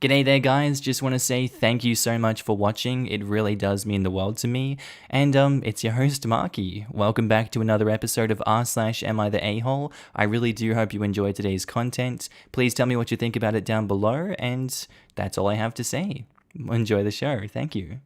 G'day there guys, just want to say thank you so much for watching, it really does mean the world to me, and it's your host Markee. Welcome back to another episode of r/AmiTheA. I really do hope you enjoyed today's content. Please tell me what you think about it down below, and that's all I have to say. Enjoy the show, thank you.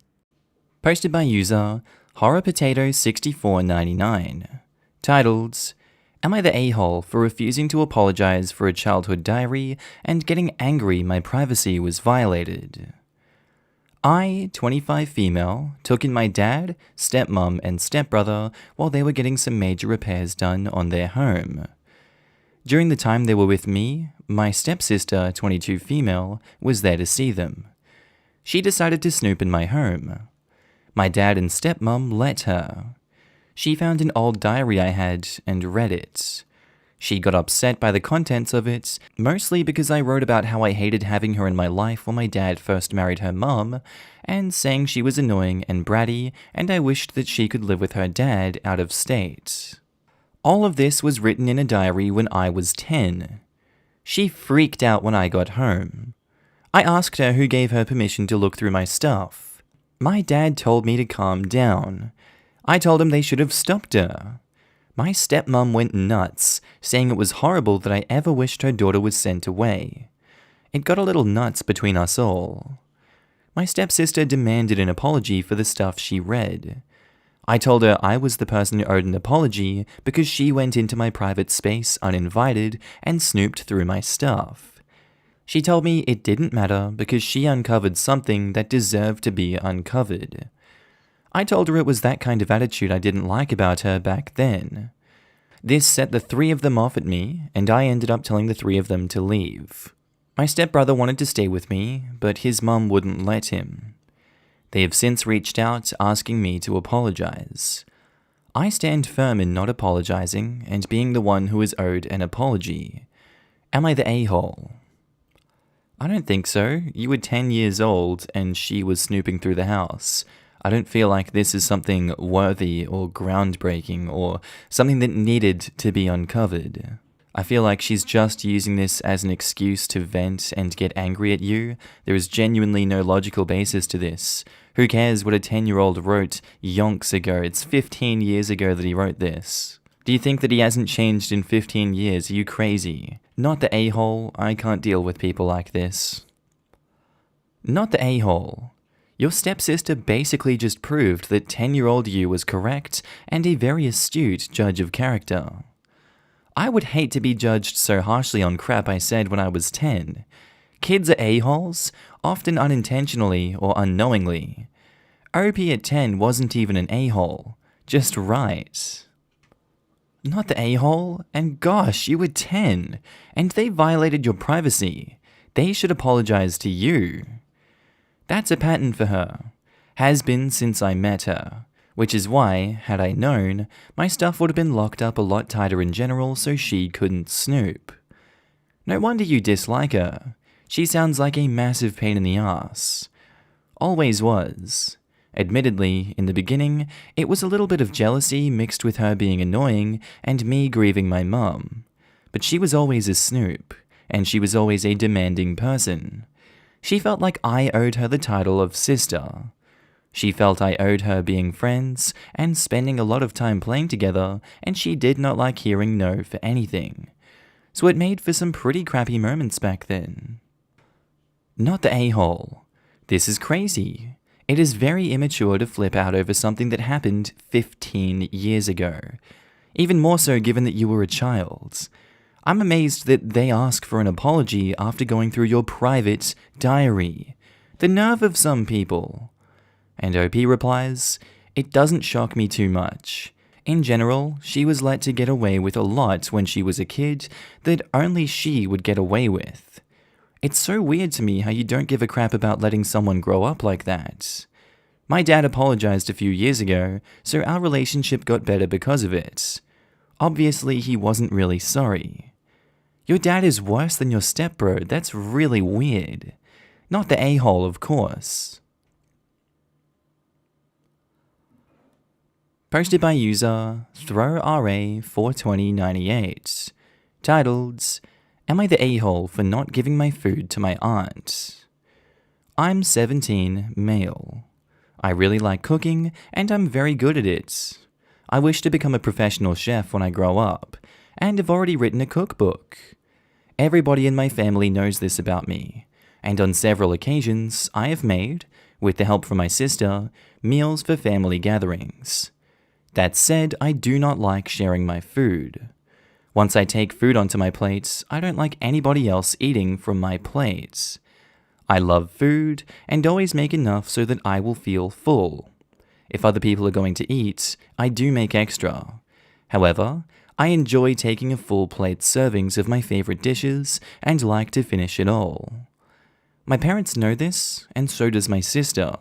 Posted by user HorrorPotato6499, titled, Am I the a-hole for refusing to apologize for a childhood diary and getting angry my privacy was violated? I, 25 female, took in my dad, stepmom, and stepbrother while they were getting some major repairs done on their home. During the time they were with me, my stepsister, 22 female, was there to see them. She decided to snoop in my home. My dad and stepmom let her. She found an old diary I had and read it. She got upset by the contents of it, mostly because I wrote about how I hated having her in my life when my dad first married her mum, and saying she was annoying and bratty, and I wished that she could live with her dad out of state. All of this was written in a diary when I was 10. She freaked out when I got home. I asked her who gave her permission to look through my stuff. My dad told me to calm down. I told him they should have stopped her. My stepmom went nuts, saying it was horrible that I ever wished her daughter was sent away. It got a little nuts between us all. My stepsister demanded an apology for the stuff she read. I told her I was the person who owed an apology because she went into my private space uninvited and snooped through my stuff. She told me it didn't matter because she uncovered something that deserved to be uncovered. I told her it was that kind of attitude I didn't like about her back then. This set the three of them off at me, and I ended up telling the three of them to leave. My stepbrother wanted to stay with me, but his mum wouldn't let him. They have since reached out asking me to apologize. I stand firm in not apologizing and being the one who is owed an apology. Am I the a-hole? I don't think so. You were 10 years old and she was snooping through the house. I don't feel like this is something worthy or groundbreaking or something that needed to be uncovered. I feel like she's just using this as an excuse to vent and get angry at you. There is genuinely no logical basis to this. Who cares what a 10-year-old wrote yonks ago? It's 15 years ago that he wrote this. Do you think that he hasn't changed in 15 years? Are you crazy? Not the a-hole. I can't deal with people like this. Not the a-hole. Your stepsister basically just proved that 10-year-old you was correct and a very astute judge of character. I would hate to be judged so harshly on crap I said when I was 10. Kids are a-holes, often unintentionally or unknowingly. OP at 10 wasn't even an a-hole, just right. Not the a-hole, and gosh, you were 10, and they violated your privacy. They should apologize to you. That's a pattern for her. Has been since I met her. Which is why, had I known, my stuff would have been locked up a lot tighter in general so she couldn't snoop. No wonder you dislike her. She sounds like a massive pain in the ass. Always was. Admittedly, in the beginning, it was a little bit of jealousy mixed with her being annoying and me grieving my mum. But she was always a snoop, and she was always a demanding person. She felt like I owed her the title of sister. She felt I owed her being friends and spending a lot of time playing together, and she did not like hearing no for anything. So it made for some pretty crappy moments back then. Not the a-hole. This is crazy. It is very immature to flip out over something that happened 15 years ago. Even more so given that you were a child. I'm amazed that they ask for an apology after going through your private diary. The nerve of some people. And OP replies, it doesn't shock me too much. In general, she was let to get away with a lot when she was a kid that only she would get away with. It's so weird to me how you don't give a crap about letting someone grow up like that. My dad apologized a few years ago, so our relationship got better because of it. Obviously, he wasn't really sorry. Your dad is worse than your stepbro, that's really weird. Not the a-hole, of course. Posted by user ThrowRA42098, titled, Am I the a-hole for not giving my food to my aunt? I'm 17, male. I really like cooking, and I'm very good at it. I wish to become a professional chef when I grow up, and have already written a cookbook. Everybody in my family knows this about me, and on several occasions I have made, with the help from my sister, meals for family gatherings. That said, I do not like sharing my food. Once I take food onto my plate, I don't like anybody else eating from my plate. I love food and always make enough so that I will feel full. If other people are going to eat, I do make extra. However, I enjoy taking a full plate servings of my favorite dishes and like to finish it all. My parents know this, and so does my sister.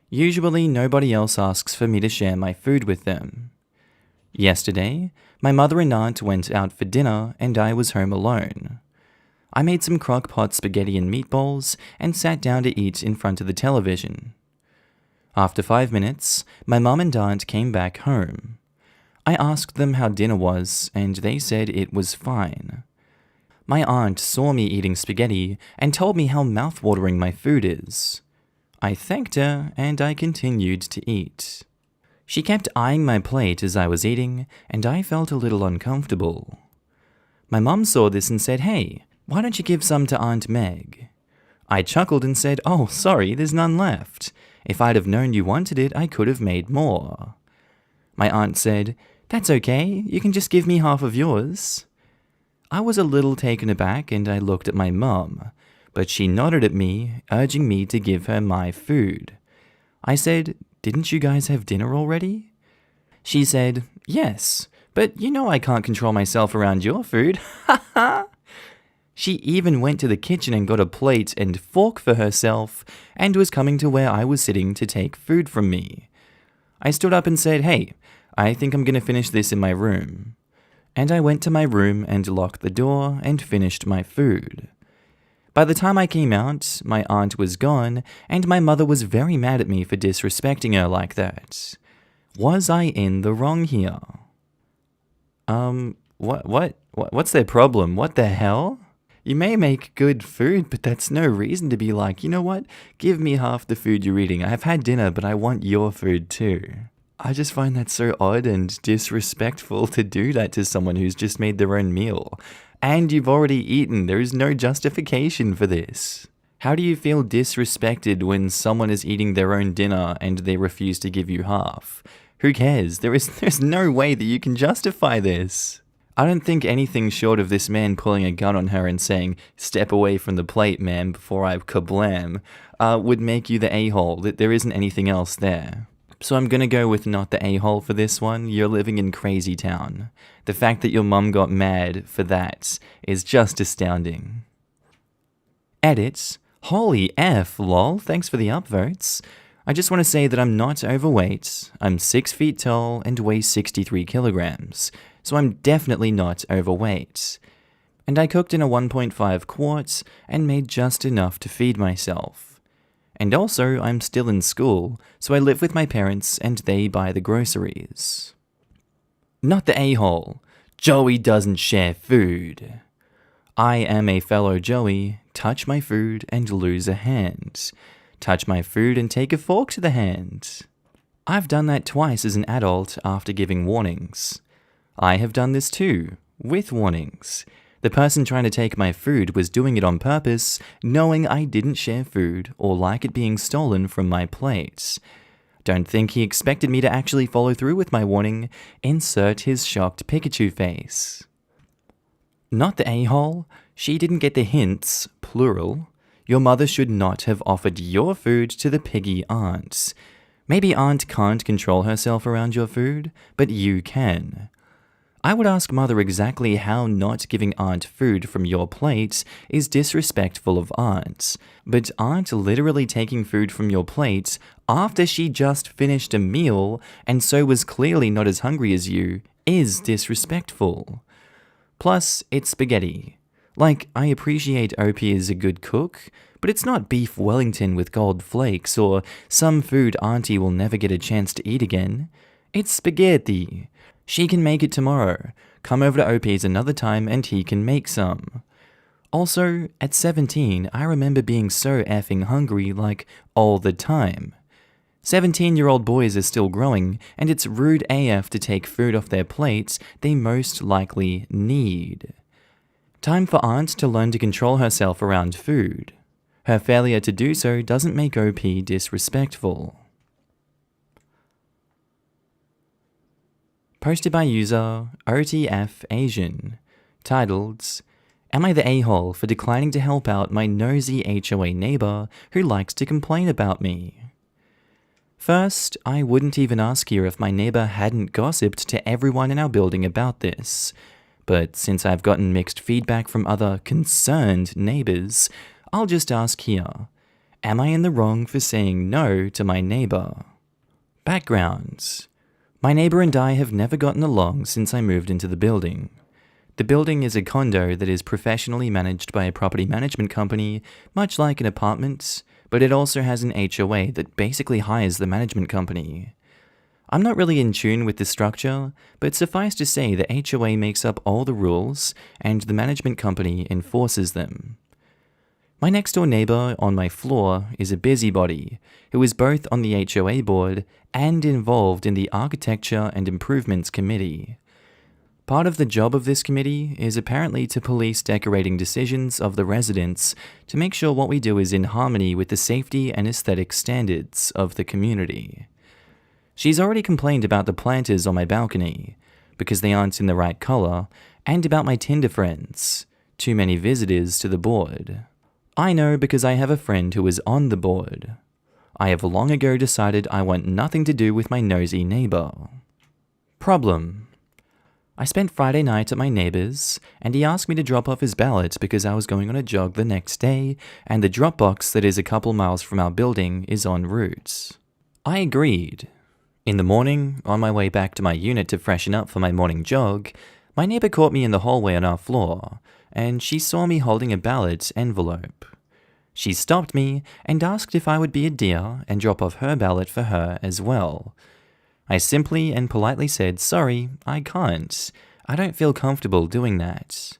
Usually nobody else asks for me to share my food with them. Yesterday, my mother and aunt went out for dinner and I was home alone. I made some crock-pot spaghetti and meatballs and sat down to eat in front of the television. After 5 minutes, my mum and aunt came back home. I asked them how dinner was, and they said it was fine. My aunt saw me eating spaghetti and told me how mouth-watering my food is. I thanked her, and I continued to eat. She kept eyeing my plate as I was eating, and I felt a little uncomfortable. My mum saw this and said, "Hey, why don't you give some to Aunt Meg?" I chuckled and said, "Oh, sorry, there's none left. If I'd have known you wanted it, I could have made more." My aunt said, "That's okay, you can just give me half of yours." I was a little taken aback and I looked at my mum, but she nodded at me, urging me to give her my food. I said, "Didn't you guys have dinner already?" She said, "Yes, but you know I can't control myself around your food." Ha ha! She even went to the kitchen and got a plate and fork for herself and was coming to where I was sitting to take food from me. I stood up and said, "Hey, I think I'm going to finish this in my room." And I went to my room and locked the door and finished my food. By the time I came out, my aunt was gone, and my mother was very mad at me for disrespecting her like that. Was I in the wrong here? What's their problem? What the hell? You may make good food, but that's no reason to be like, you know what? Give me half the food you're eating. I've had dinner, but I want your food too. I just find that so odd and disrespectful to do that to someone who's just made their own meal. And you've already eaten. There is no justification for this. How do you feel disrespected when someone is eating their own dinner and they refuse to give you half? Who cares? There's no way that you can justify this. I don't think anything short of this man pulling a gun on her and saying, "Step away from the plate, ma'am, before I kablam," would make you the a-hole. There isn't anything else there. So I'm gonna go with not the a-hole for this one. You're living in crazy town. The fact that your mum got mad for that is just astounding. Edit. Holy F, lol. Thanks for the upvotes. I just want to say that I'm not overweight. I'm 6 feet tall and weigh 63 kilograms. So I'm definitely not overweight. And I cooked in a 1.5 quart and made just enough to feed myself. And also, I'm still in school, so I live with my parents and they buy the groceries. Not the a-hole. Joey doesn't share food. I am a fellow Joey. Touch my food and lose a hand. Touch my food and take a fork to the hand. I've done that twice as an adult after giving warnings. I have done this too, with warnings. The person trying to take my food was doing it on purpose, knowing I didn't share food or like it being stolen from my plate. Don't think he expected me to actually follow through with my warning. Insert his shocked Pikachu face. Not the a-hole. She didn't get the hints, plural. Your mother should not have offered your food to the piggy aunt. Maybe aunt can't control herself around your food, but you can. I would ask mother exactly how not giving aunt food from your plate is disrespectful of aunt, but aunt literally taking food from your plate after she just finished a meal and so was clearly not as hungry as you is disrespectful. Plus, it's spaghetti. Like, I appreciate OP is a good cook, but it's not beef Wellington with gold flakes or some food auntie will never get a chance to eat again. It's spaghetti. She can make it tomorrow. Come over to OP's another time and he can make some. Also, at 17, I remember being so effing hungry, like, all the time. 17-year-old boys are still growing, and it's rude AF to take food off their plates they most likely need. Time for Aunt to learn to control herself around food. Her failure to do so doesn't make OP disrespectful. Posted by user OTF Asian, titled, "Am I the a-hole for declining to help out my nosy HOA neighbor who likes to complain about me?" First, I wouldn't even ask here if my neighbor hadn't gossiped to everyone in our building about this, but since I've gotten mixed feedback from other concerned neighbors, I'll just ask here, am I in the wrong for saying no to my neighbor? Background. My neighbor and I have never gotten along since I moved into the building. The building is a condo that is professionally managed by a property management company, much like an apartment, but it also has an HOA that basically hires the management company. I'm not really in tune with the structure, but suffice to say the HOA makes up all the rules and the management company enforces them. My next door neighbor on my floor is a busybody who is both on the HOA board and involved in the Architecture and Improvements Committee. Part of the job of this committee is apparently to police decorating decisions of the residents to make sure what we do is in harmony with the safety and aesthetic standards of the community. She's already complained about the planters on my balcony, because they aren't in the right color, and about my Tinder friends, too many visitors to the board. I know because I have a friend who is on the board. I have long ago decided I want nothing to do with my nosy neighbor. Problem. I spent Friday night at my neighbor's, and he asked me to drop off his ballot because I was going on a jog the next day, and the drop box that is a couple miles from our building is en route. I agreed. In the morning, on my way back to my unit to freshen up for my morning jog, my neighbor caught me in the hallway on our floor, and she saw me holding a ballot envelope. She stopped me and asked if I would be a dear and drop off her ballot for her as well. I simply and politely said, "Sorry, I can't. I don't feel comfortable doing that."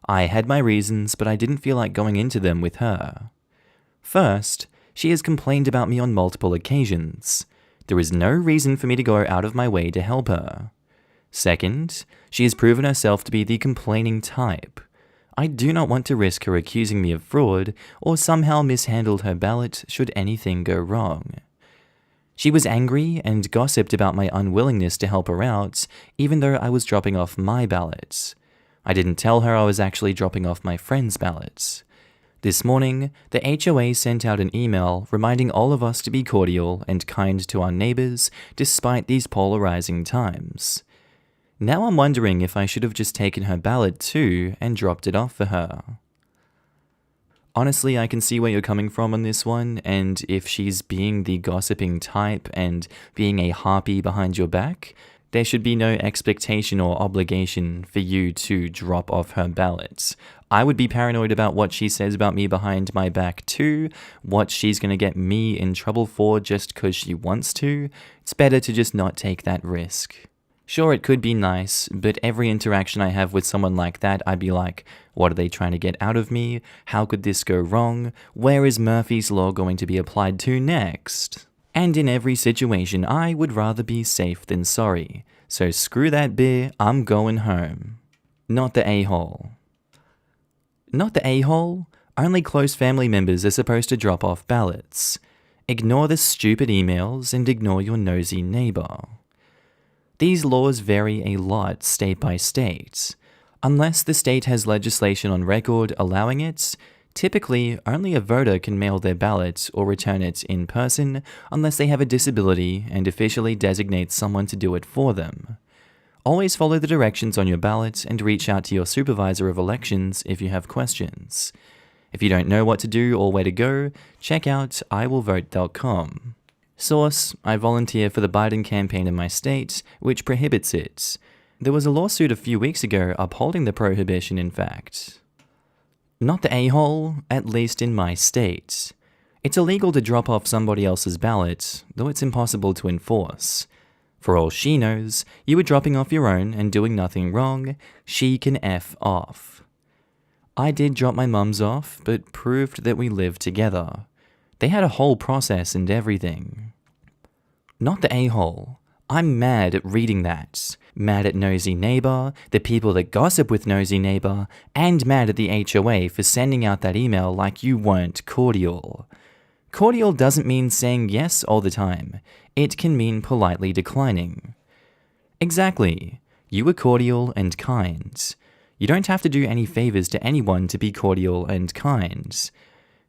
I had my reasons, but I didn't feel like going into them with her. First, she has complained about me on multiple occasions. There is no reason for me to go out of my way to help her. Second, she has proven herself to be the complaining type. I do not want to risk her accusing me of fraud or somehow mishandled her ballot should anything go wrong. She was angry and gossiped about my unwillingness to help her out, even though I was dropping off my ballot. I didn't tell her I was actually dropping off my friend's ballot. This morning, the HOA sent out an email reminding all of us to be cordial and kind to our neighbors despite these polarizing times. Now I'm wondering if I should have just taken her ballot too and dropped it off for her. Honestly, I can see where you're coming from on this one, and if she's being the gossiping type and being a harpy behind your back, there should be no expectation or obligation for you to drop off her ballot. I would be paranoid about what she says about me behind my back too, what she's going to get me in trouble for just because she wants to. It's better to just not take that risk. Sure, it could be nice, but every interaction I have with someone like that, I'd be like, what are they trying to get out of me? How could this go wrong? Where is Murphy's Law going to be applied to next? And in every situation, I would rather be safe than sorry. So screw that beer, I'm going home. Not the a-hole. Not the a-hole? Only close family members are supposed to drop off ballots. Ignore the stupid emails and ignore your nosy neighbor. These laws vary a lot state by state. Unless the state has legislation on record allowing it, typically only a voter can mail their ballot or return it in person unless they have a disability and officially designate someone to do it for them. Always follow the directions on your ballot and reach out to your supervisor of elections if you have questions. If you don't know what to do or where to go, check out iwillvote.com. Source: I volunteer for the Biden campaign in my state, which prohibits it. There was a lawsuit a few weeks ago upholding the prohibition, in fact. Not the a-hole, at least in my state. It's illegal to drop off somebody else's ballot, though it's impossible to enforce. For all she knows, you were dropping off your own and doing nothing wrong, she can F off. I did drop my mums off, but proved that we lived together. They had a whole process and everything. Not the a-hole. I'm mad at reading that. Mad at Nosy Neighbor, the people that gossip with Nosy Neighbor, and mad at the HOA for sending out that email like you weren't cordial. Cordial doesn't mean saying yes all the time. It can mean politely declining. Exactly. You were cordial and kind. You don't have to do any favors to anyone to be cordial and kind.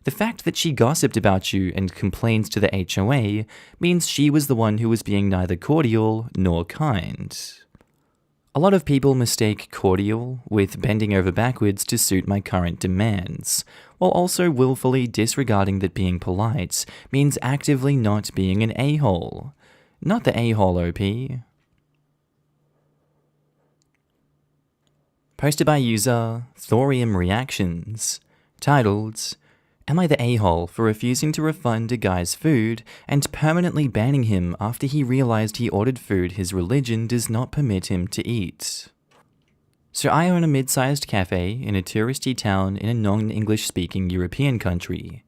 The fact that she gossiped about you and complained to the HOA means she was the one who was being neither cordial nor kind. A lot of people mistake cordial with bending over backwards to suit my current demands, while also willfully disregarding that being polite means actively not being an a-hole. Not the a-hole, OP. Posted by user Thorium Reactions, titled, Am I the a-hole for refusing to refund a guy's food and permanently banning him after he realized he ordered food his religion does not permit him to eat? So I own a mid-sized cafe in a touristy town in a non-English speaking European country.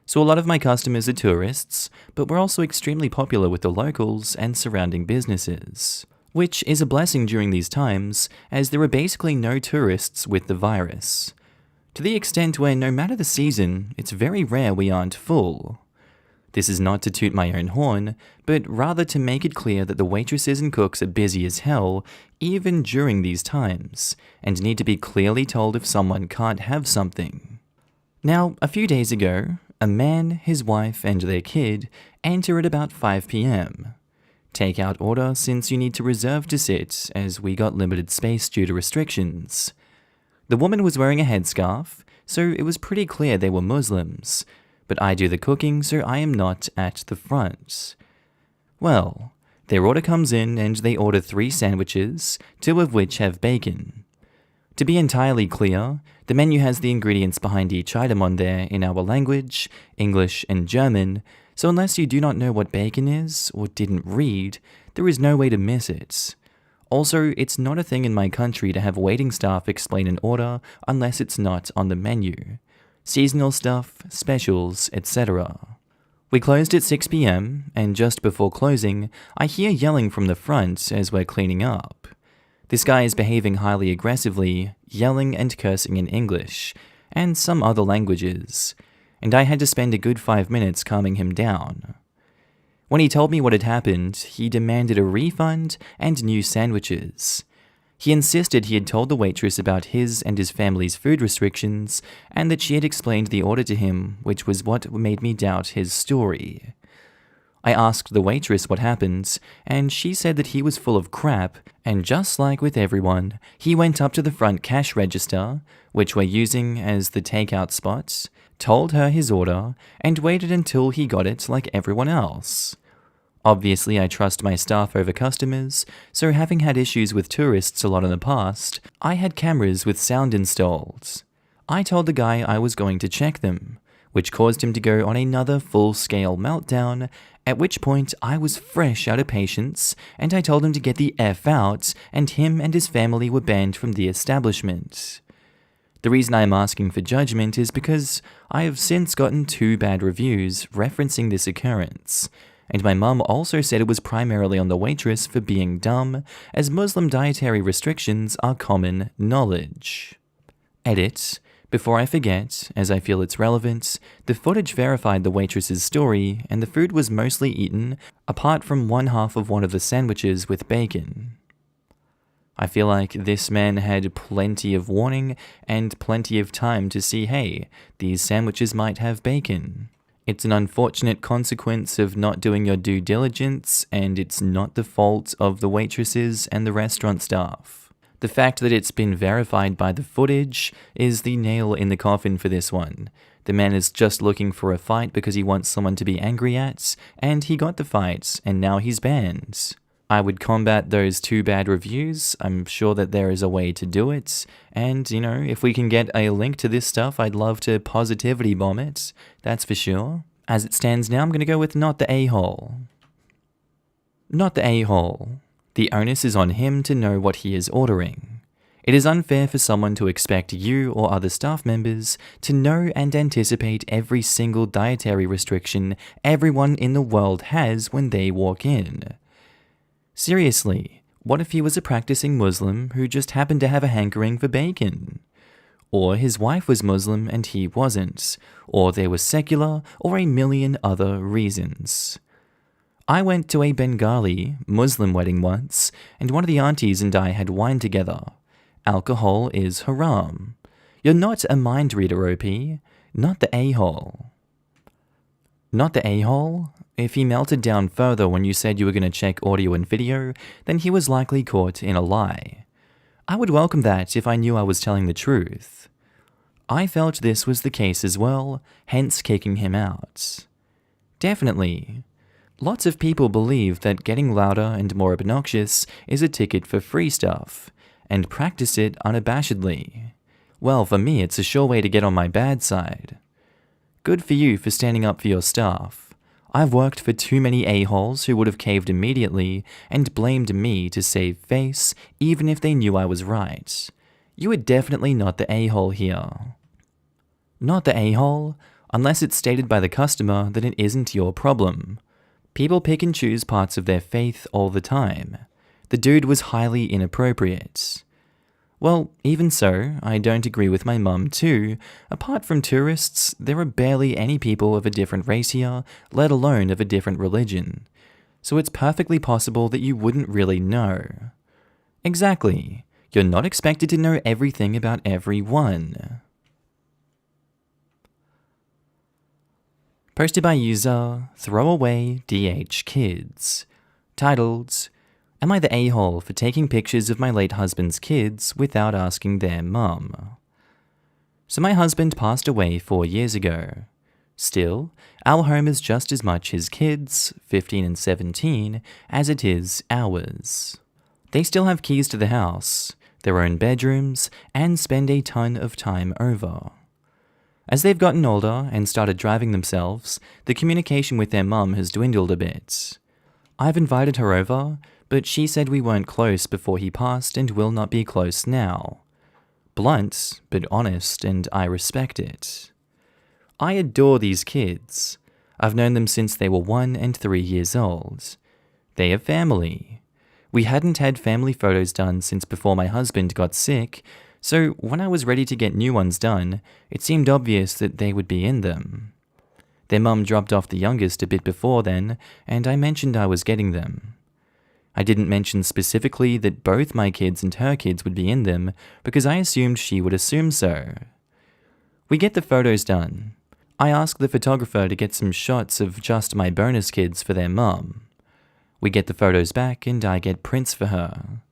So a lot of my customers are tourists, but we're also extremely popular with the locals and surrounding businesses, which is a blessing during these times as there are basically no tourists with the virus. To the extent where no matter the season, it's very rare we aren't full. This is not to toot my own horn, but rather to make it clear that the waitresses and cooks are busy as hell, even during these times, and need to be clearly told if someone can't have something. Now, a few days ago, a man, his wife, and their kid enter at about 5 p.m. Takeout order since you need to reserve to sit, as we got limited space due to restrictions. The woman was wearing a headscarf, so it was pretty clear they were Muslims, but I do the cooking, so I am not at the front. Well, their order comes in and they order 3 sandwiches, 2 of which have bacon. To be entirely clear, the menu has the ingredients behind each item on there in our language, English and German, so unless you do not know what bacon is, or didn't read, there is no way to miss it. Also, it's not a thing in my country to have waiting staff explain an order unless it's not on the menu. Seasonal stuff, specials, etc. We closed at 6 p.m, and just before closing, I hear yelling from the front as we're cleaning up. This guy is behaving highly aggressively, yelling and cursing in English, and some other languages, and I had to spend a good 5 minutes calming him down. When he told me what had happened, he demanded a refund and new sandwiches. He insisted he had told the waitress about his and his family's food restrictions, and that she had explained the order to him, which was what made me doubt his story. I asked the waitress what happened, and she said that he was full of crap, and just like with everyone, he went up to the front cash register, which we're using as the takeout spot, told her his order, and waited until he got it like everyone else. Obviously, I trust my staff over customers, so having had issues with tourists a lot in the past, I had cameras with sound installed. I told the guy I was going to check them, which caused him to go on another full-scale meltdown, at which point I was fresh out of patience, and I told him to get the F out, and him and his family were banned from the establishment. The reason I am asking for judgment is because I have since gotten 2 bad reviews referencing this occurrence, and my mum also said it was primarily on the waitress for being dumb, as Muslim dietary restrictions are common knowledge. Edit. Before I forget, as I feel it's relevant, the footage verified the waitress's story, and the food was mostly eaten, apart from one half of one of the sandwiches with bacon. I feel like this man had plenty of warning and plenty of time to see, hey, these sandwiches might have bacon. It's an unfortunate consequence of not doing your due diligence, and it's not the fault of the waitresses and the restaurant staff. The fact that it's been verified by the footage is the nail in the coffin for this one. The man is just looking for a fight because he wants someone to be angry at, and he got the fight, and now he's banned. I would combat those 2 bad reviews. I'm sure that there is a way to do it, and, if we can get a link to this stuff, I'd love to positivity bomb it, that's for sure. As it stands now, I'm going to go with not the a-hole. Not the a-hole. The onus is on him to know what he is ordering. It is unfair for someone to expect you or other staff members to know and anticipate every single dietary restriction everyone in the world has when they walk in. Seriously, what if he was a practicing Muslim who just happened to have a hankering for bacon? Or his wife was Muslim and he wasn't, or they were secular, or a million other reasons. I went to a Bengali Muslim wedding once, and one of the aunties and I had wine together. Alcohol is haram. You're not a mind reader, OP. Not the a-hole. Not the a-hole? If he melted down further when you said you were going to check audio and video, then he was likely caught in a lie. I would welcome that if I knew I was telling the truth. I felt this was the case as well, hence kicking him out. Definitely. Lots of people believe that getting louder and more obnoxious is a ticket for free stuff, and practice it unabashedly. Well, for me, it's a sure way to get on my bad side. Good for you for standing up for your staff. I've worked for too many a-holes who would have caved immediately and blamed me to save face, even if they knew I was right. You are definitely not the a-hole here. Not the a-hole, unless it's stated by the customer that it isn't your problem. People pick and choose parts of their faith all the time. The dude was highly inappropriate. Well, even so, I don't agree with my mum too. Apart from tourists, there are barely any people of a different race here, let alone of a different religion. So it's perfectly possible that you wouldn't really know. Exactly. You're not expected to know everything about everyone. Posted by user Throwaway DH Kids. Titled, Am I the a-hole for taking pictures of my late husband's kids without asking their mum? So my husband passed away 4 years ago. Still, our home is just as much his kids, 15 and 17, as it is ours. They still have keys to the house, their own bedrooms, and spend a ton of time over. As they've gotten older and started driving themselves, the communication with their mum has dwindled a bit. I've invited her over, but she said we weren't close before he passed and will not be close now. Blunt, but honest, and I respect it. I adore these kids. I've known them since they were 1 and 3 years old. They have family. We hadn't had family photos done since before my husband got sick, so when I was ready to get new ones done, it seemed obvious that they would be in them. Their mum dropped off the youngest a bit before then, and I mentioned I was getting them. I didn't mention specifically that both my kids and her kids would be in them because I assumed she would assume so. We get the photos done. I ask the photographer to get some shots of just my bonus kids for their mum. We get the photos back and I get prints for her.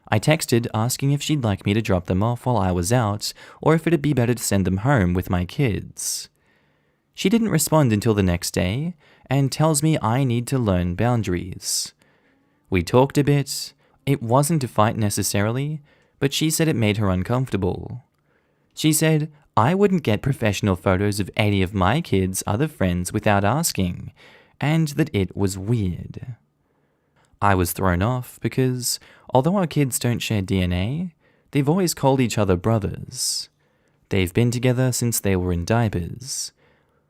I texted asking if she'd like me to drop them off while I was out or if it'd be better to send them home with my kids. She didn't respond until the next day and tells me I need to learn boundaries. We talked a bit. It wasn't a fight necessarily, but she said it made her uncomfortable. She said I wouldn't get professional photos of any of my kids' other friends without asking, and that it was weird. I was thrown off because, although our kids don't share DNA, they've always called each other brothers. They've been together since they were in diapers.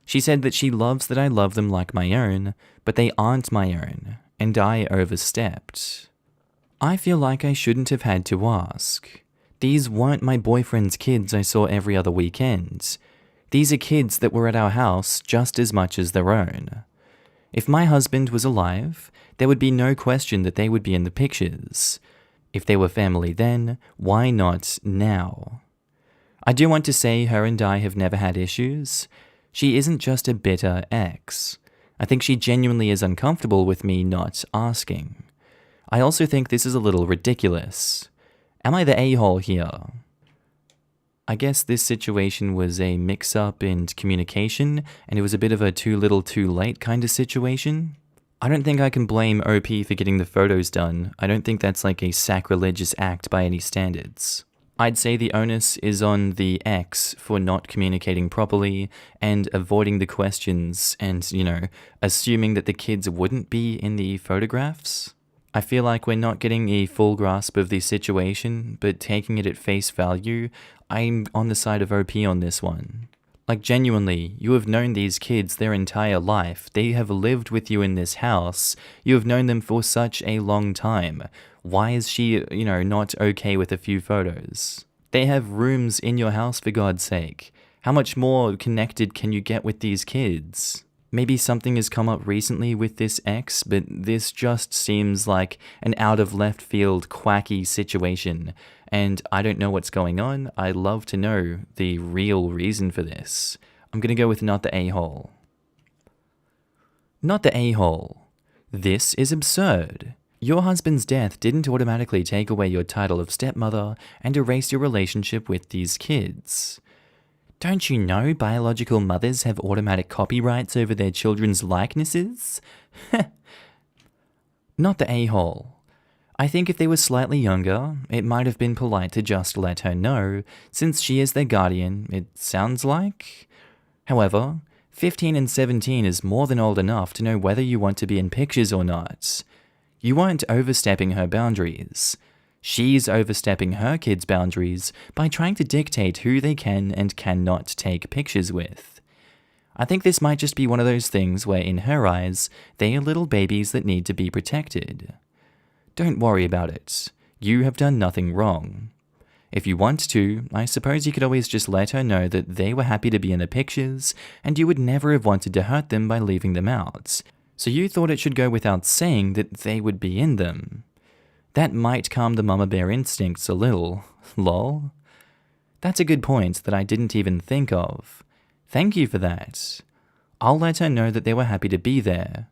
She said that she loves that I love them like my own, but they aren't my own, and I overstepped. I feel like I shouldn't have had to ask. These weren't my boyfriend's kids I saw every other weekend. These are kids that were at our house just as much as their own. If my husband was alive, there would be no question that they would be in the pictures. If they were family then, why not now? I do want to say her and I have never had issues. She isn't just a bitter ex. I think she genuinely is uncomfortable with me not asking. I also think this is a little ridiculous. Am I the a-hole here? I guess this situation was a mix-up in communication, and it was a bit of a too little too late kind of situation. I don't think I can blame OP for getting the photos done. I don't think that's like a sacrilegious act by any standards. I'd say the onus is on the ex for not communicating properly and avoiding the questions and, assuming that the kids wouldn't be in the photographs. I feel like we're not getting a full grasp of the situation, but taking it at face value, I'm on the side of OP on this one. Like, genuinely, you have known these kids their entire life. They have lived with you in this house. You have known them for such a long time. Why is she, not okay with a few photos? They have rooms in your house, for God's sake. How much more connected can you get with these kids? Maybe something has come up recently with this ex, but this just seems like an out of left field quacky situation. And I don't know what's going on. I'd love to know the real reason for this. I'm gonna go with not the a-hole. Not the a-hole. This is absurd. Your husband's death didn't automatically take away your title of stepmother and erase your relationship with these kids. Don't you know biological mothers have automatic copyrights over their children's likenesses? Not the a-hole. I think if they were slightly younger, it might have been polite to just let her know, since she is their guardian, it sounds like. However, 15 and 17 is more than old enough to know whether you want to be in pictures or not. You aren't overstepping her boundaries. She's overstepping her kids' boundaries by trying to dictate who they can and cannot take pictures with. I think this might just be one of those things where in her eyes, they are little babies that need to be protected. Don't worry about it. You have done nothing wrong. If you want to, I suppose you could always just let her know that they were happy to be in the pictures, and you would never have wanted to hurt them by leaving them out. So you thought it should go without saying that they would be in them. That might calm the mama bear instincts a little. Lol. That's a good point that I didn't even think of. Thank you for that. I'll let her know that they were happy to be there.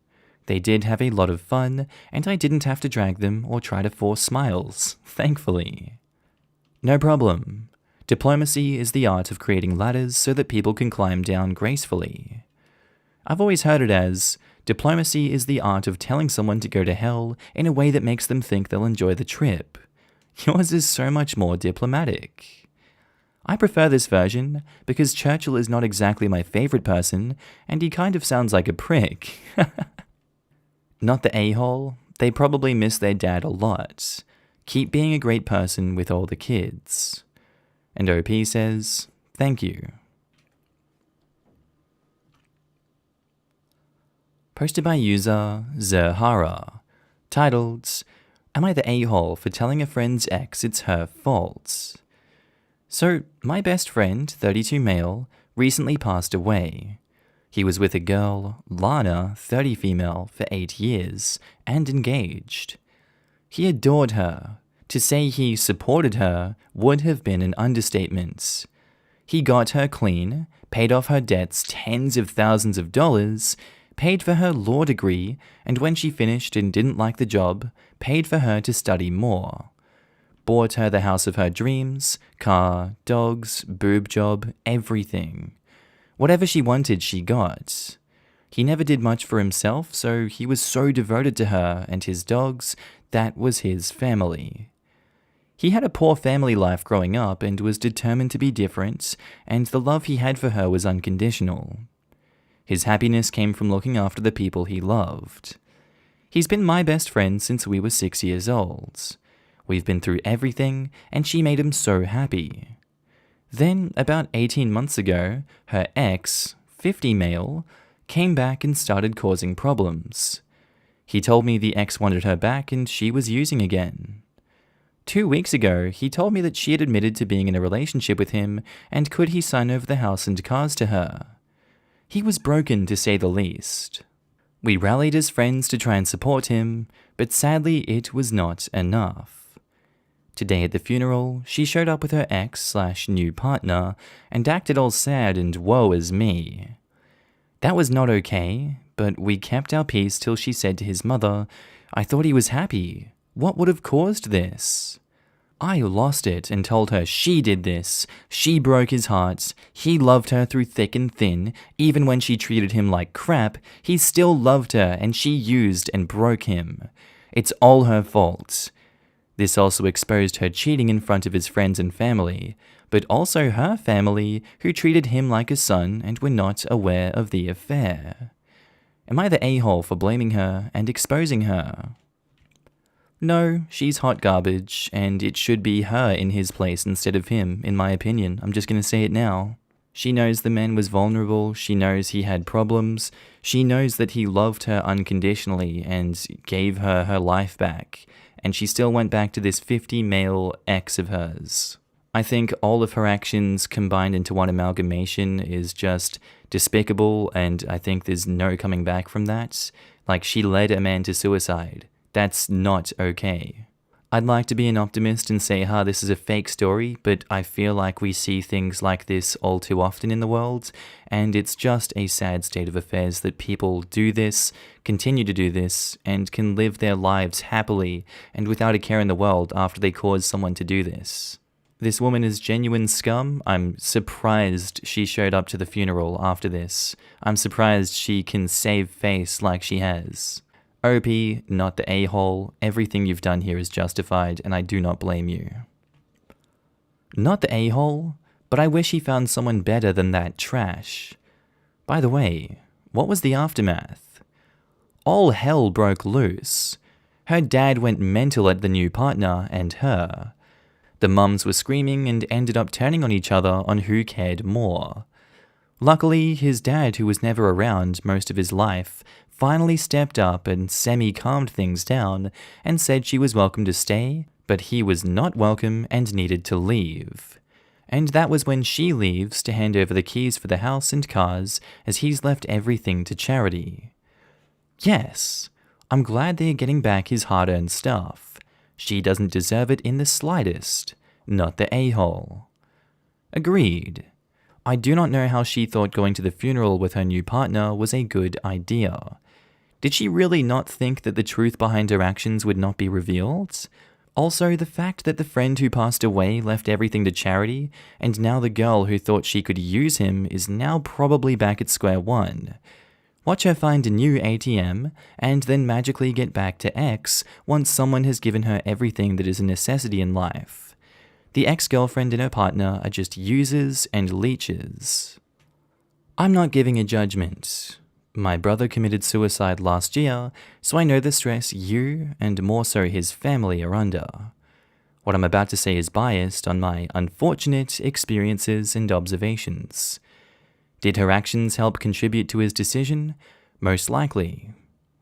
They did have a lot of fun, and I didn't have to drag them or try to force smiles, thankfully. No problem. Diplomacy is the art of creating ladders so that people can climb down gracefully. I've always heard it as, diplomacy is the art of telling someone to go to hell in a way that makes them think they'll enjoy the trip. Yours is so much more diplomatic. I prefer this version because Churchill is not exactly my favorite person, and he kind of sounds like a prick. Not the a-hole, they probably miss their dad a lot. Keep being a great person with all the kids. And OP says, thank you. Posted by user Zerhara, titled, Am I the a-hole for telling a friend's ex it's her fault? So, my best friend, 32 male, recently passed away. He was with a girl, Lana, 30 female, for 8 years, and engaged. He adored her. To say he supported her would have been an understatement. He got her clean, paid off her debts tens of thousands of dollars, paid for her law degree, and when she finished and didn't like the job, paid for her to study more. Bought her the house of her dreams, car, dogs, boob job, everything. Whatever she wanted, she got. He never did much for himself, so he was so devoted to her and his dogs, that was his family. He had a poor family life growing up and was determined to be different, and the love he had for her was unconditional. His happiness came from looking after the people he loved. He's been my best friend since we were 6 years old. We've been through everything, and she made him so happy. Then, about 18 months ago, her ex, 50 male, came back and started causing problems. He told me the ex wanted her back and she was using again. 2 weeks ago, he told me that she had admitted to being in a relationship with him and could he sign over the house and cars to her. He was broken to say the least. We rallied as friends to try and support him, but sadly it was not enough. Today at the funeral, she showed up with her ex/new partner and acted all sad and woe is me. That was not okay, but we kept our peace till she said to his mother, I thought he was happy. What would have caused this? I lost it and told her she did this. She broke his heart. He loved her through thick and thin. Even when she treated him like crap, he still loved her and she used and broke him. It's all her fault. This also exposed her cheating in front of his friends and family, but also her family who treated him like a son and were not aware of the affair. Am I the a-hole for blaming her and exposing her? No, she's hot garbage, and it should be her in his place instead of him, in my opinion. I'm just gonna say it now. She knows the man was vulnerable, she knows he had problems, she knows that he loved her unconditionally and gave her her life back, and she still went back to this 50-male ex of hers. I think all of her actions combined into one amalgamation is just despicable, and I think there's no coming back from that. Like, she led a man to suicide. That's not okay. I'd like to be an optimist and say, this is a fake story, but I feel like we see things like this all too often in the world, and it's just a sad state of affairs that people do this, continue to do this, and can live their lives happily and without a care in the world after they cause someone to do this. This woman is genuine scum. I'm surprised she showed up to the funeral after this. I'm surprised she can save face like she has. OP, not the a-hole. Everything you've done here is justified, and I do not blame you. Not the a-hole, but I wish he found someone better than that trash. By the way, what was the aftermath? All hell broke loose. Her dad went mental at the new partner and her. The mums were screaming and ended up turning on each other on who cared more. Luckily, his dad, who was never around most of his life, finally stepped up and semi-calmed things down and said she was welcome to stay, but he was not welcome and needed to leave. And that was when she leaves to hand over the keys for the house and cars, as he's left everything to charity. Yes, I'm glad they're getting back his hard-earned stuff. She doesn't deserve it in the slightest. Not the a-hole. Agreed. I do not know how she thought going to the funeral with her new partner was a good idea. Did she really not think that the truth behind her actions would not be revealed? Also, the fact that the friend who passed away left everything to charity, and now the girl who thought she could use him is now probably back at square one. Watch her find a new ATM, and then magically get back to X once someone has given her everything that is a necessity in life. The ex-girlfriend and her partner are just users and leeches. I'm not giving a judgment. My brother committed suicide last year, so I know the stress you, and more so his family, are under. What I'm about to say is biased on my unfortunate experiences and observations. Did her actions help contribute to his decision? Most likely.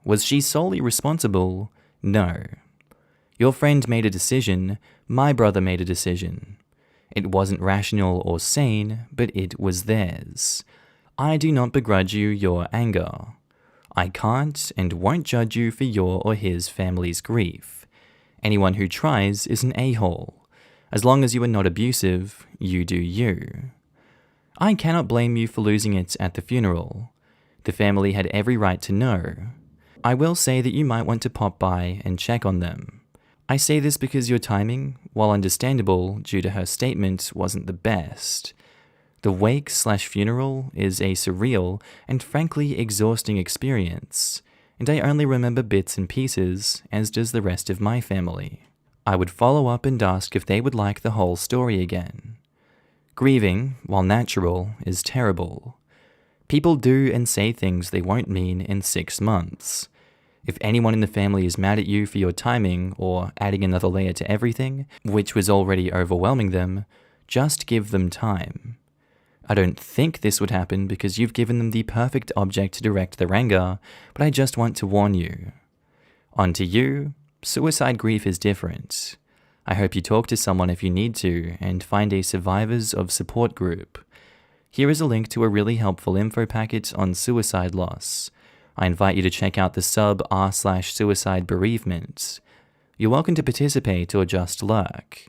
Was she solely responsible? No. Your friend made a decision, my brother made a decision. It wasn't rational or sane, but it was theirs. I do not begrudge you your anger. I can't and won't judge you for your or his family's grief. Anyone who tries is an a-hole. As long as you are not abusive, you do you. I cannot blame you for losing it at the funeral. The family had every right to know. I will say that you might want to pop by and check on them. I say this because your timing, while understandable due to her statement, wasn't the best. The wake/funeral is a surreal and frankly exhausting experience, and I only remember bits and pieces, as does the rest of my family. I would follow up and ask if they would like the whole story again. Grieving, while natural, is terrible. People do and say things they won't mean in 6 months. If anyone in the family is mad at you for your timing or adding another layer to everything, which was already overwhelming them, just give them time. I don't think this would happen because you've given them the perfect object to direct their anger, but I just want to warn you. On to you, suicide grief is different. I hope you talk to someone if you need to and find a survivors of support group. Here is a link to a really helpful info packet on suicide loss. I invite you to check out the sub r/suicide bereavement. You're welcome to participate or just lurk.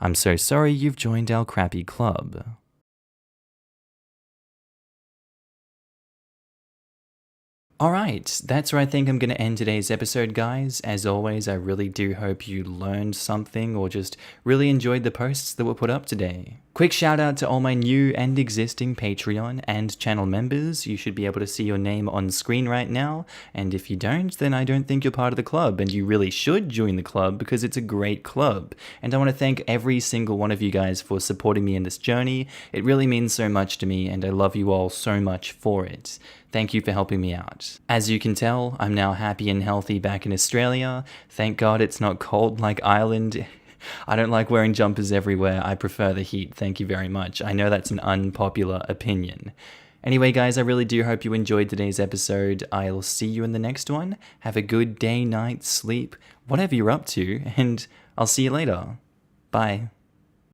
I'm so sorry you've joined our crappy club. Alright, that's where I think I'm going to end today's episode, guys. As always, I really do hope you learned something or just really enjoyed the posts that were put up today. Quick shout out to all my new and existing Patreon and channel members. You should be able to see your name on screen right now, and if you don't, then I don't think you're part of the club, and you really should join the club because it's a great club. And I want to thank every single one of you guys for supporting me in this journey. It really means so much to me, and I love you all so much for it. Thank you for helping me out. As you can tell, I'm now happy and healthy back in Australia. Thank God it's not cold like Ireland. I don't like wearing jumpers everywhere. I prefer the heat. Thank you very much. I know that's an unpopular opinion. Anyway, guys, I really do hope you enjoyed today's episode. I'll see you in the next one. Have a good day, night, sleep, whatever you're up to, and I'll see you later. Bye.